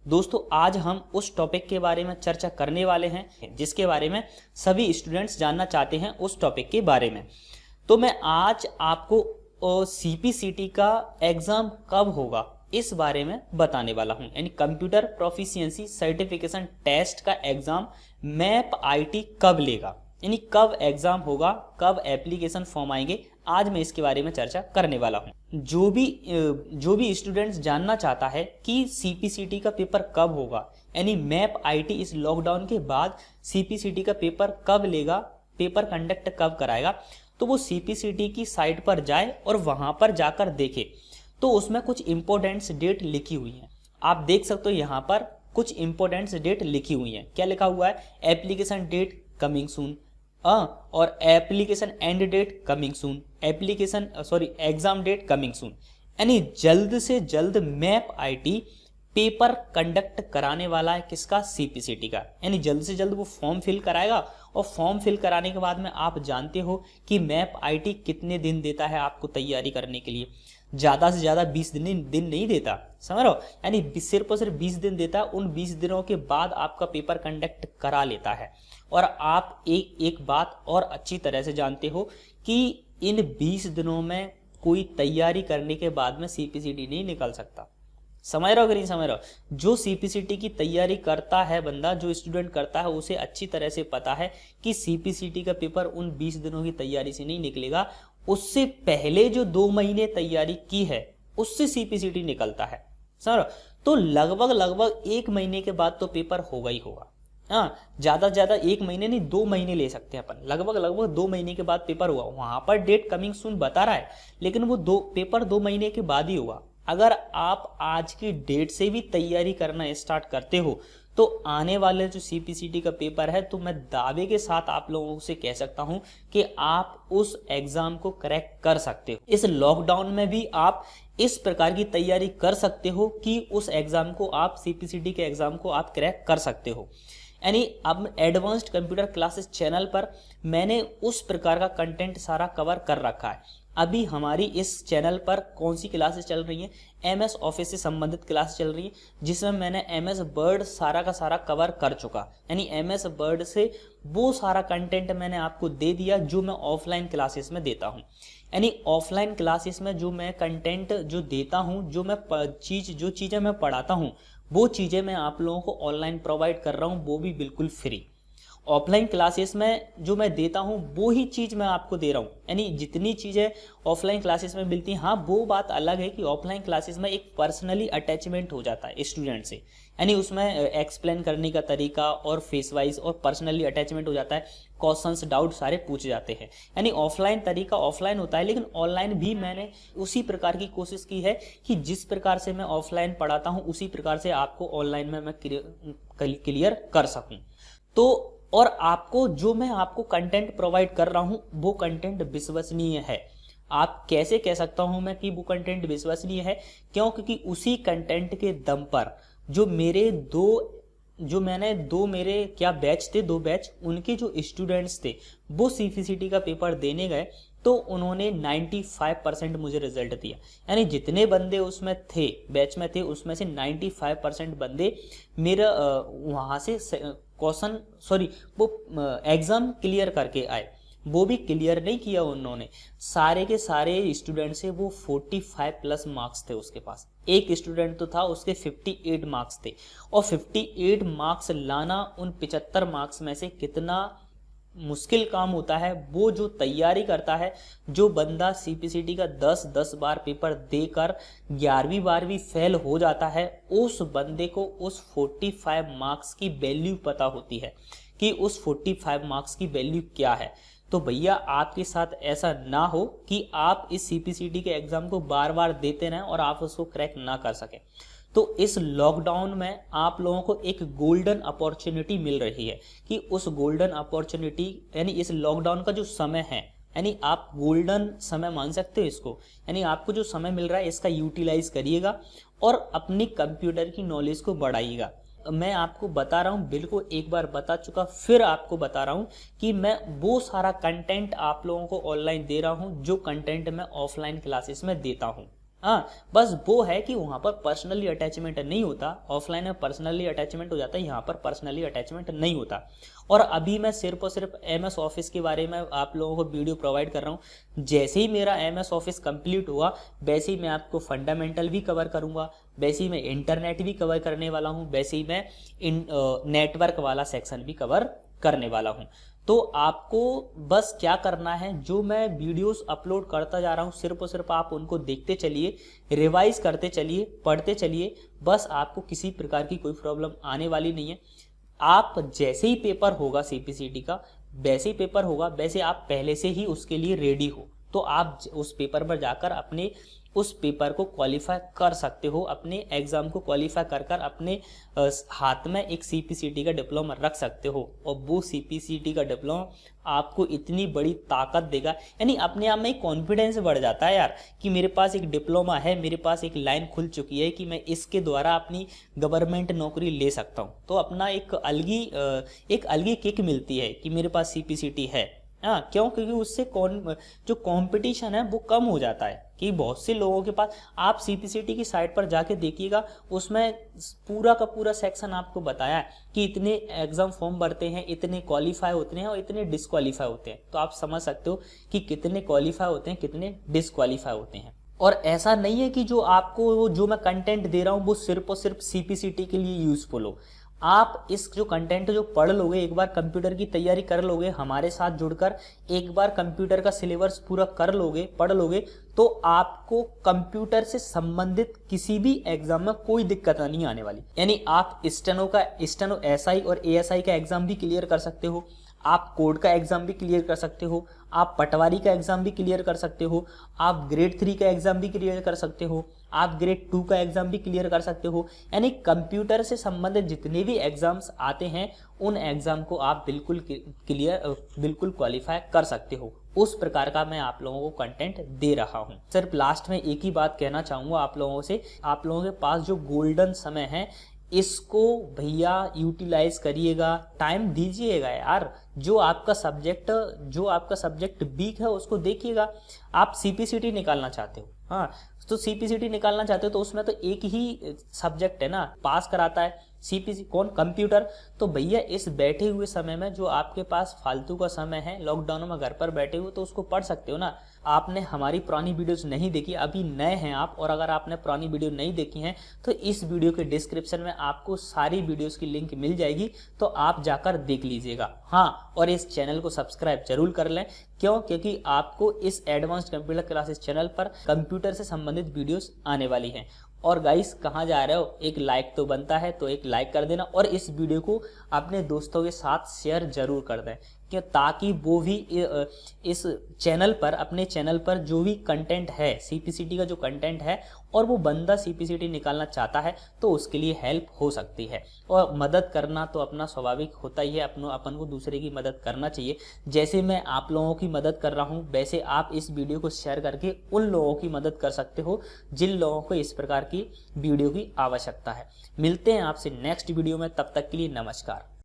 दोस्तों आज हम उस टॉपिक के बारे में चर्चा करने वाले हैं जिसके बारे में सभी स्टूडेंट्स जानना चाहते हैं, उस टॉपिक के बारे में। तो मैं आज आपको सीपीसीटी का एग्जाम कब होगा इस बारे में बताने वाला हूं, यानी कंप्यूटर प्रोफिशिएंसी सर्टिफिकेशन टेस्ट का एग्जाम मैप आईटी कब लेगा, यानी कब एग्जाम होगा, कब एप्लीकेशन फॉर्म आएंगे। आज मैं इसके बारे में चर्चा करने वाला हूं। जो भी स्टूडेंट्स जानना चाहता है कि सीपीसीटी का पेपर कब होगा, यानी मैप आईटी इस लॉकडाउन के बाद सीपीसीटी का पेपर कब लेगा, पेपर कंडक्ट कब कराएगा, तो वो सीपीसीटी की साइट पर जाए और वहां पर जाकर देखे। तो उसमें कुछ इंपॉर्टेंट्स डेट लिखी हुई हैं, आप देख सकते हो यहाँ पर कुछ इंपॉर्टेंट्स डेट लिखी हुई हैं। क्या लिखा हुआ है? एप्लीकेशन डेट कमिंग सून, और application end date coming soon, exam date coming soon. यानी जल्द से जल्द मैप आईटी पेपर कंडक्ट कराने वाला है, किसका? सीपीसीटी का। यानी जल्द से जल्द वो फॉर्म फिल कराएगा और फॉर्म फिल कराने के बाद में आप जानते हो कि मैप आईटी कितने दिन देता है आपको तैयारी करने के लिए। ज़्यादा से ज़्यादा 20 दिन नहीं देता, समझ रहे हो? यानी सिर्फ और सिर्फ 20 दिन देता है। उन 20 दिनों के बाद आपका पेपर कंडक्ट करा लेता है। और आप एक बात और अच्छी तरह से जानते हो कि इन 20 दिनों में कोई तैयारी करने के बाद में सीपीसीटी नहीं निकल सकता। समझ रहे हो कि नहीं समझ रहे हो? जो सीपीसीटी की तैयारी करता है बंदा, जो स्टूडेंट करता है, उसे अच्छी तरह से पता है कि सीपीसीटी का पेपर उन 20 दिनों की तैयारी से नहीं निकलेगा। उससे पहले जो 2 महीने तैयारी की है उससे सीपीसीटी निकलता है, समझ? तो लगभग 1 महीने के बाद तो पेपर होगा ही होगा। हाँ, ज़्यादा से ज़्यादा 1 महीने नहीं, 2 महीने ले सकते हैं अपन। लगभग 2 महीने के बाद पेपर हुआ। वहाँ पर डेट कमिंग सून बता रहा है, लेकिन वो पेपर 2 महीने के बाद ही होगा। अगर आप आज की डेट से भी तैयारी करना स्टार्ट करते हो तो आने वाले जो सीपीसीटी का पेपर है, तो मैं दावे के साथ आप लोगों से कह सकता हूं कि आप उस एग्जाम को क्रैक कर सकते हो। इस लॉकडाउन में भी आप इस प्रकार की तैयारी कर सकते हो कि उस एग्जाम को आप सीपीसीटी के एग्जाम को आप क्रैक कर सकते हो। यानी अब एडवांस्ड कंप्यूटर क्लासेस चैनल पर मैंने उस प्रकार का कंटेंट सारा कवर कर रखा है। अभी हमारी इस चैनल पर कौन सी क्लासेस चल रही हैं? एमएस ऑफिस से संबंधित क्लास चल रही है, जिसमें मैंने एमएस वर्ड सारा का सारा कवर कर चुका। यानी एमएस वर्ड से वो सारा कंटेंट मैंने आपको दे दिया जो मैं ऑफलाइन क्लासेस में देता हूँ। यानी ऑफलाइन क्लासेस में जो मैं कंटेंट जो देता हूँ, जो चीज़ें मैं पढ़ाता हूँ, वो चीज़ें मैं आप लोगों को ऑनलाइन प्रोवाइड कर रहा हूँ, वो भी बिल्कुल फ्री। ऑफलाइन क्लासेस में जो मैं देता हूँ वो ही चीज़ मैं आपको दे रहा हूँ। यानी जितनी चीज़ें ऑफलाइन क्लासेस में मिलती हैं, हाँ वो बात अलग है कि ऑफलाइन क्लासेस में एक पर्सनली अटैचमेंट हो जाता है स्टूडेंट से। यानी उसमें एक्सप्लेन करने का तरीका और फेस वाइज और पर्सनली अटैचमेंट हो जाता है, क्वेश्चंस डाउट सारे पूछे जाते हैं। यानी ऑफलाइन तरीका ऑफलाइन होता है, लेकिन ऑनलाइन भी मैंने उसी प्रकार की कोशिश की है कि जिस प्रकार से मैं ऑफलाइन पढ़ाता हूँ उसी प्रकार से आपको ऑनलाइन में मैं क्लियर कर सकूँ। तो और जो मैं आपको कंटेंट प्रोवाइड कर रहा हूं वो कंटेंट विश्वसनीय है। आप कैसे कह सकता हूं मैं कि वो कंटेंट विश्वसनीय है? क्योंकि उसी कंटेंट के दम पर जो मेरे क्या बैच थे, 2 बैच, उनके जो स्टूडेंट्स थे वो सीपीसीटी का पेपर देने गए तो उन्होंने 95% मुझे रिजल्ट दिया। यानी जितने बंदे उसमें थे, बैच में थे, उसमें से 95% बंदे मेरा वहाँ से वो एग्ज़ाम क्लियर करके आए। वो भी क्लियर नहीं किया उन्होंने, सारे के सारे स्टूडेंट से वो 45 प्लस मार्क्स थे उसके पास। एक स्टूडेंट तो था उसके 58 मार्क्स थे, और 58 मार्क्स लाना उन 75 मार्क्स में से कितना मुश्किल काम होता है। वो जो तैयारी करता है, जो बंदा सीपीसीटी का 10 बार पेपर देकर 11वीं 12वीं फेल हो जाता है, उस बंदे को उस 45 मार्क्स की वैल्यू पता होती है कि उस 45 मार्क्स की वैल्यू क्या है। तो भैया आपके साथ ऐसा ना हो कि आप इस सीपीसीटी के एग्जाम को बार बार देते रहें और आप उसको क्रैक ना कर सकें। तो इस लॉकडाउन में आप लोगों को एक गोल्डन अपॉर्चुनिटी मिल रही है कि उस गोल्डन अपॉर्चुनिटी, यानी इस लॉकडाउन का जो समय है, यानी आप गोल्डन समय मान सकते हो इसको। यानी आपको जो समय मिल रहा है इसका यूटिलाइज करिएगा और अपनी कंप्यूटर की नॉलेज को बढ़ाइएगा। मैं आपको बता रहा हूँ, बिल्कुल एक बार बता चुका, फिर आपको बता रहा हूँ कि मैं वो सारा कंटेंट आप लोगों को ऑनलाइन दे रहा हूँ जो कंटेंट मैं ऑफलाइन क्लासेस में देता हूँ। हाँ, बस वो है कि वहाँ पर पर्सनली अटैचमेंट नहीं होता, ऑफलाइन में पर्सनली अटैचमेंट हो जाता है, यहाँ पर पर्सनली अटैचमेंट नहीं होता। और अभी मैं सिर्फ और सिर्फ MS ऑफिस के बारे में आप लोगों को वीडियो प्रोवाइड कर रहा हूँ। जैसे ही मेरा MS ऑफिस कंप्लीट हुआ वैसे ही मैं आपको फंडामेंटल भी कवर करूँगा, वैसे ही मैं इंटरनेट भी कवर करने वाला हूँ, वैसे ही मैं नेटवर्क वाला सेक्शन भी कवर करने वाला हूँ। तो आपको बस क्या करना है, जो मैं वीडियोस अपलोड करता जा रहा हूँ सिर्फ और सिर्फ आप उनको देखते चलिए, रिवाइज करते चलिए, पढ़ते चलिए। बस आपको किसी प्रकार की कोई प्रॉब्लम आने वाली नहीं है। आप जैसे ही पेपर होगा CPCT का, वैसे ही पेपर होगा, वैसे आप पहले से ही उसके लिए रेडी हो, तो आप उस पेपर पर जाकर अपने उस पेपर को क्वालिफाई कर सकते हो, अपने एग्ज़ाम को क्वालिफाई कर कर अपने हाथ में एक CPCT का डिप्लोमा रख सकते हो। और वो CPCT का डिप्लोमा आपको इतनी बड़ी ताकत देगा, यानी अपने आप में एक कॉन्फिडेंस बढ़ जाता है यार कि मेरे पास एक डिप्लोमा है, मेरे पास एक लाइन खुल चुकी है कि मैं इसके द्वारा अपनी गवर्नमेंट नौकरी ले सकता हूँ। तो अपना एक अलगी किक मिलती है कि मेरे पास CPCT है। हाँ, क्यों? क्योंकि उससे जो कंपटीशन है वो कम हो जाता है कि बहुत से लोगों के पास। आप CPCT की साइट पर जाके देखिएगा, उसमें पूरा का पूरा सेक्शन आपको बताया है कि इतने एग्जाम फॉर्म भरते हैं, इतने क्वालिफाई होते हैं और इतने डिसक्वालीफाई होते हैं। तो आप समझ सकते हो कि कितने क्वालिफाई होते हैं, कितने डिसक्वालीफाई होते हैं। और ऐसा नहीं है कि जो मैं कंटेंट दे रहा हूँ वो सिर्फ और सिर्फ CPCT के लिए यूजफुल हो। आप इस जो कंटेंट जो पढ़ लोगे, एक बार कंप्यूटर की तैयारी कर लोगे, हमारे साथ जुड़कर एक बार कंप्यूटर का सिलेबस पूरा कर लोगे, पढ़ लोगे, तो आपको कंप्यूटर से संबंधित किसी भी एग्जाम में कोई दिक्कत नहीं आने वाली। यानी आप स्टेनो SI और ASI का एग्जाम भी क्लियर कर सकते हो, आप कोड का एग्जाम भी क्लियर कर सकते हो, आप पटवारी का एग्जाम भी क्लियर कर सकते हो, आप ग्रेड 3 का एग्जाम भी क्लियर कर सकते हो, आप ग्रेड 2 का एग्जाम भी क्लियर कर सकते हो। यानी कंप्यूटर से संबंधित जितने भी एग्जाम्स आते हैं उन एग्जाम को आप बिल्कुल क्वालिफाई कर सकते हो। उस प्रकार का मैं आप लोगों को कंटेंट दे रहा हूं। सिर्फ लास्ट में एक ही बात कहना चाहूँगा आप लोगों से, आप लोगों के पास जो गोल्डन समय है इसको भैया यूटिलाइज करिएगा, टाइम दीजिएगा यार। जो आपका सब्जेक्ट वीक है उसको देखिएगा। आप CPCT निकालना चाहते हो, हाँ, तो CPCT निकालना चाहते हो तो उसमें तो एक ही सब्जेक्ट है ना, पास कराता है कौन? कंप्यूटर। तो भैया इस बैठे हुए समय में जो आपके पास फालतू का समय है, लॉकडाउन में घर पर बैठे हुए, तो उसको पढ़ सकते हो ना। आपने हमारी पुरानी वीडियोस नहीं देखी, अभी नए हैं आप, और अगर आपने पुरानी वीडियो नहीं देखी हैं तो इस वीडियो के डिस्क्रिप्शन में आपको सारी वीडियोस की लिंक मिल जाएगी, तो आप जाकर देख लीजिएगा। हाँ, और इस चैनल को सब्सक्राइब जरूर कर लें। क्यों? क्योंकि आपको इस एडवांस्ड कंप्यूटर क्लासेस चैनल पर कंप्यूटर से संबंधित वीडियोस आने वाली हैं। और गाइस, कहाँ जा रहे हो? एक लाइक तो बनता है, तो एक लाइक कर देना और इस वीडियो को अपने दोस्तों के साथ शेयर जरूर कर दें, क्यों? ताकि वो भी इस चैनल पर, अपने चैनल पर जो भी कंटेंट है, CPCT का जो कंटेंट है, और वो बंदा CPCT निकालना चाहता है तो उसके लिए हेल्प हो सकती है। और मदद करना तो अपना स्वाभाविक होता ही है, अपन को दूसरे की मदद करना चाहिए। जैसे मैं आप लोगों की मदद कर रहा हूँ, वैसे आप इस वीडियो को शेयर करके उन लोगों की मदद कर सकते हो जिन लोगों को इस प्रकार की वीडियो की आवश्यकता है। मिलते हैं आपसे नेक्स्ट वीडियो में, तब तक के लिए नमस्कार।